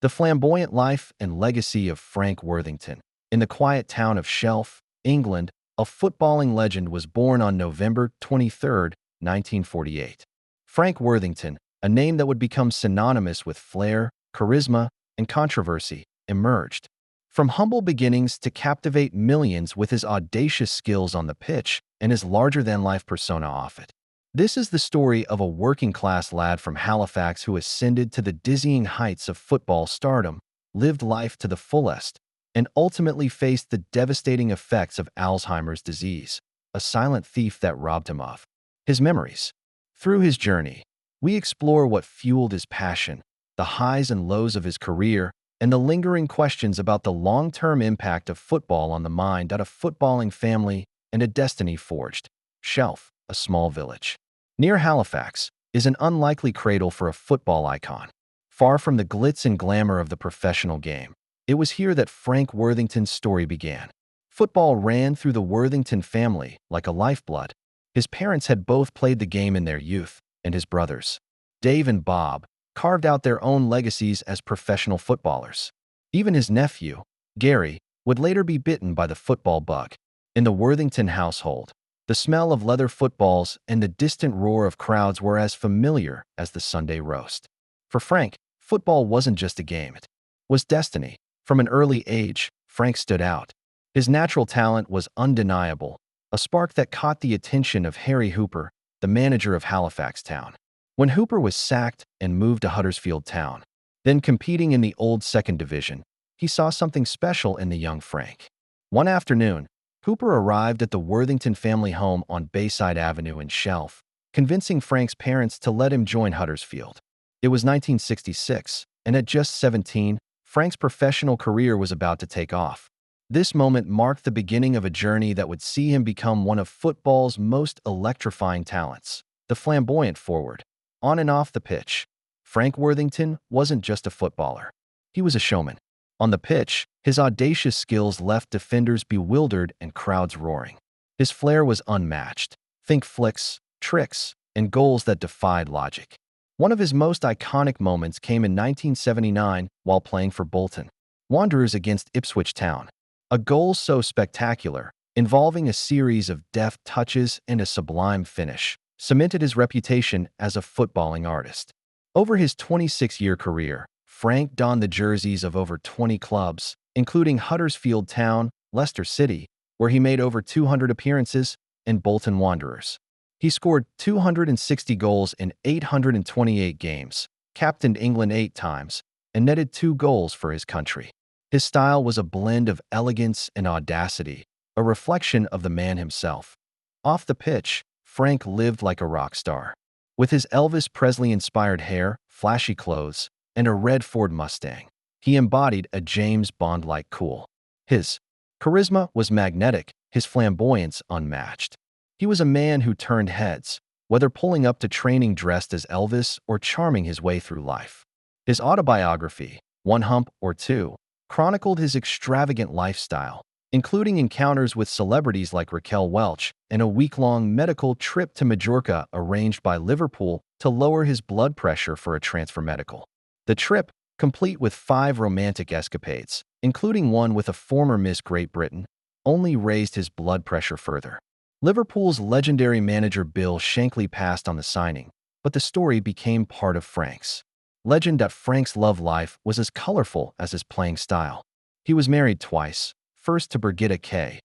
The flamboyant life and legacy of Frank Worthington. In the quiet town of Shelf, England, a footballing legend was born on November 23, 1948. Frank Worthington, a name that would become synonymous with flair, charisma, and controversy, emerged. From humble beginnings to captivate millions with his audacious skills on the pitch and his larger-than-life persona off it. This is the story of a working-class lad from Halifax who ascended to the dizzying heights of football stardom, lived life to the fullest, and ultimately faced the devastating effects of Alzheimer's disease, a silent thief that robbed him of his memories. Through his journey, we explore what fueled his passion, the highs and lows of his career, and the lingering questions about the long-term impact of football on the mind. A footballing family and a destiny forged. Shelf, a small village near Halifax, is an unlikely cradle for a football icon. Far from the glitz and glamour of the professional game, it was here that Frank Worthington's story began. Football ran through the Worthington family like a lifeblood. His parents had both played the game in their youth, and his brothers, Dave and Bob, carved out their own legacies as professional footballers. Even his nephew, Gary, would later be bitten by the football bug. In the Worthington household, the smell of leather footballs and the distant roar of crowds were as familiar as the Sunday roast. For Frank, football wasn't just a game, it was destiny. From an early age, Frank stood out. His natural talent was undeniable, a spark that caught the attention of Harry Hooper, the manager of Halifax Town. When Hooper was sacked and moved to Huddersfield Town, then competing in the old second division, he saw something special in the young Frank. One afternoon, Hooper arrived at the Worthington family home on Bayside Avenue in Shelf, convincing Frank's parents to let him join Huddersfield. It was 1966, and at just 17, Frank's professional career was about to take off. This moment marked the beginning of a journey that would see him become one of football's most electrifying talents, the flamboyant forward. On and off the pitch, Frank Worthington wasn't just a footballer. He was a showman. On the pitch, his audacious skills left defenders bewildered and crowds roaring. His flair was unmatched. Think flicks, tricks, and goals that defied logic. One of his most iconic moments came in 1979 while playing for Bolton Wanderers against Ipswich Town. A goal so spectacular, involving a series of deft touches and a sublime finish, cemented his reputation as a footballing artist. Over his 26-year career, Frank donned the jerseys of over 20 clubs, including Huddersfield Town, Leicester City, where he made over 200 appearances, and Bolton Wanderers. He scored 260 goals in 828 games, captained England 8 times, and netted 2 goals for his country. His style was a blend of elegance and audacity, a reflection of the man himself. Off the pitch, Frank lived like a rock star. With his Elvis Presley-inspired hair, flashy clothes, and a red Ford Mustang, he embodied a James Bond-like cool. His charisma was magnetic, his flamboyance unmatched. He was a man who turned heads, whether pulling up to training dressed as Elvis or charming his way through life. His autobiography, One Hump or Two, chronicled his extravagant lifestyle, including encounters with celebrities like Raquel Welch and a week-long medical trip to Majorca arranged by Liverpool to lower his blood pressure for a transfer medical. The trip, complete with 5 romantic escapades, including one with a former Miss Great Britain, only raised his blood pressure further. Liverpool's legendary manager Bill Shankly passed on the signing, but the story became part of Frank's legend. Frank's love life was as colorful as his playing style. He was married twice, first to Brigitte K.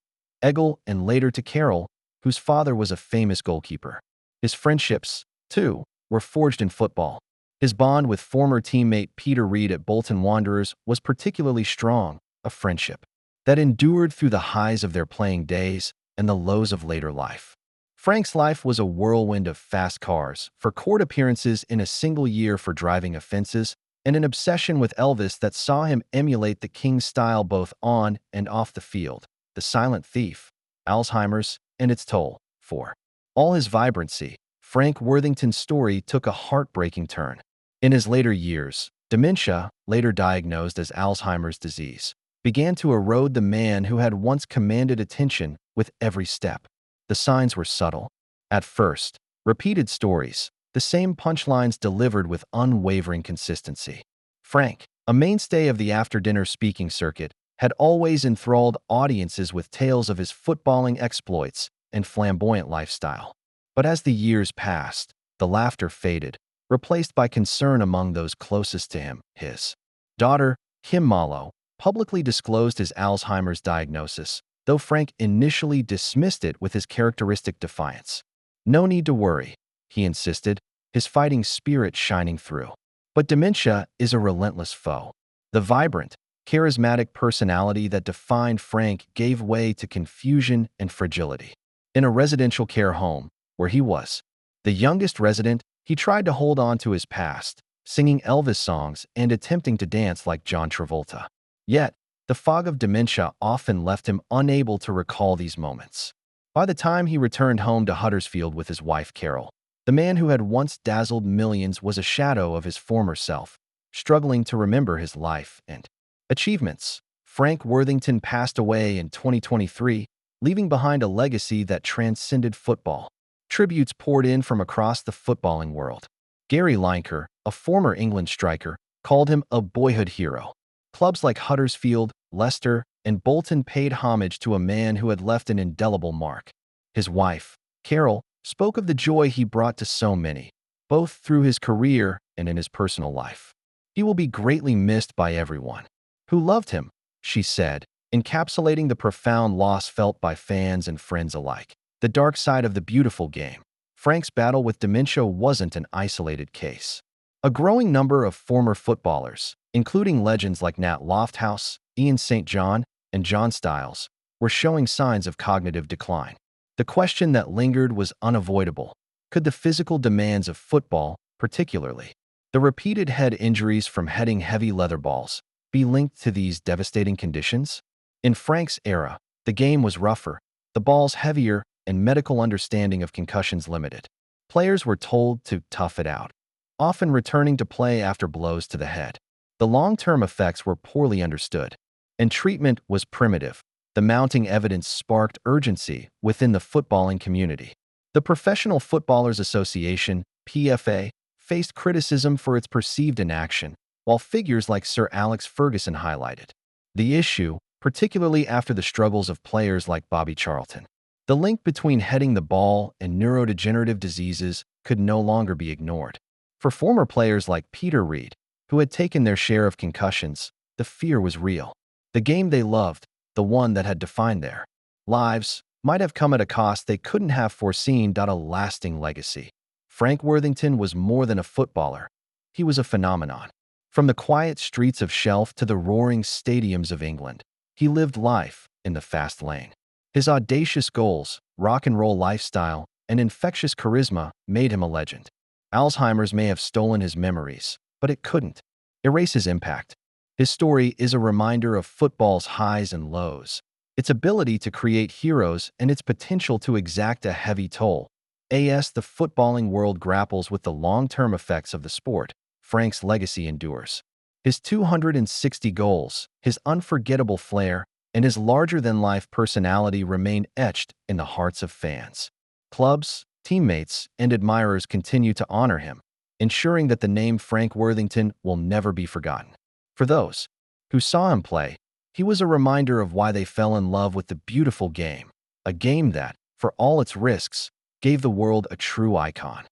Eggle and later to Carol, whose father was a famous goalkeeper. His friendships, too, were forged in football. His bond with former teammate Peter Reid at Bolton Wanderers was particularly strong, a friendship that endured through the highs of their playing days and the lows of later life. Frank's life was a whirlwind of fast cars, for court appearances in a single year for driving offenses, and an obsession with Elvis that saw him emulate the King's style both on and off the field. The silent thief, Alzheimer's, and its toll. For all his vibrancy, Frank Worthington's story took a heartbreaking turn. In his later years, dementia, later diagnosed as Alzheimer's disease, began to erode the man who had once commanded attention with every step. The signs were subtle. At first, repeated stories, the same punchlines delivered with unwavering consistency. Frank, A mainstay of the after-dinner speaking circuit, had always enthralled audiences with tales of his footballing exploits and flamboyant lifestyle. But as the years passed, the laughter faded, replaced by concern among those closest to him. His daughter, Kim Malo, publicly disclosed his Alzheimer's diagnosis, though Frank initially dismissed it with his characteristic defiance. "No need to worry," he insisted, his fighting spirit shining through. But dementia is a relentless foe. The vibrant, charismatic personality that defined Frank gave way to confusion and fragility. In a residential care home, where he was the youngest resident, he tried to hold on to his past, singing Elvis songs and attempting to dance like John Travolta. Yet, the fog of dementia often left him unable to recall these moments. By the time he returned home to Huddersfield with his wife Carol, the man who had once dazzled millions was a shadow of his former self, struggling to remember his life and achievements. Frank Worthington passed away in 2023, leaving behind a legacy that transcended football. Tributes poured in from across the footballing world. Gary Lineker, a former England striker, called him a boyhood hero. Clubs like Huddersfield, Leicester, and Bolton paid homage to a man who had left an indelible mark. His wife, Carol, spoke of the joy he brought to so many, both through his career and in his personal life. "He will be greatly missed by everyone who loved him," she said, encapsulating the profound loss felt by fans and friends alike. The dark side of the beautiful game. Frank's battle with dementia wasn't an isolated case. A growing number of former footballers, including legends like Nat Lofthouse, Ian St. John, and John Stiles, were showing signs of cognitive decline. The question that lingered was unavoidable. Could the physical demands of football, particularly the repeated head injuries from heading heavy leather balls, be linked to these devastating conditions? In Frank's era, the game was rougher, the balls heavier, and medical understanding of concussions limited. Players were told to tough it out, often returning to play after blows to the head. The long-term effects were poorly understood, and treatment was primitive. The mounting evidence sparked urgency within the footballing community. The Professional Footballers Association, PFA, faced criticism for its perceived inaction, while figures like Sir Alex Ferguson highlighted the issue, particularly after the struggles of players like Bobby Charlton. The link between heading the ball and neurodegenerative diseases could no longer be ignored. For former players like Peter Reid, who had taken their share of concussions, the fear was real. The game they loved, the one that had defined their lives, might have come at a cost they couldn't have foreseen. A lasting legacy. Frank Worthington was more than a footballer. He was a phenomenon. From the quiet streets of Shelf to the roaring stadiums of England, he lived life in the fast lane. His audacious goals, rock and roll lifestyle, and infectious charisma made him a legend. Alzheimer's may have stolen his memories, but it couldn't erase his impact. His story is a reminder of football's highs and lows, its ability to create heroes and its potential to exact a heavy toll. As the footballing world grapples with the long-term effects of the sport, Frank's legacy endures. His 260 goals, his unforgettable flair, and his larger-than-life personality remain etched in the hearts of fans. Clubs, teammates, and admirers continue to honor him, ensuring that the name Frank Worthington will never be forgotten. For those who saw him play, he was a reminder of why they fell in love with the beautiful game, a game that, for all its risks, gave the world a true icon.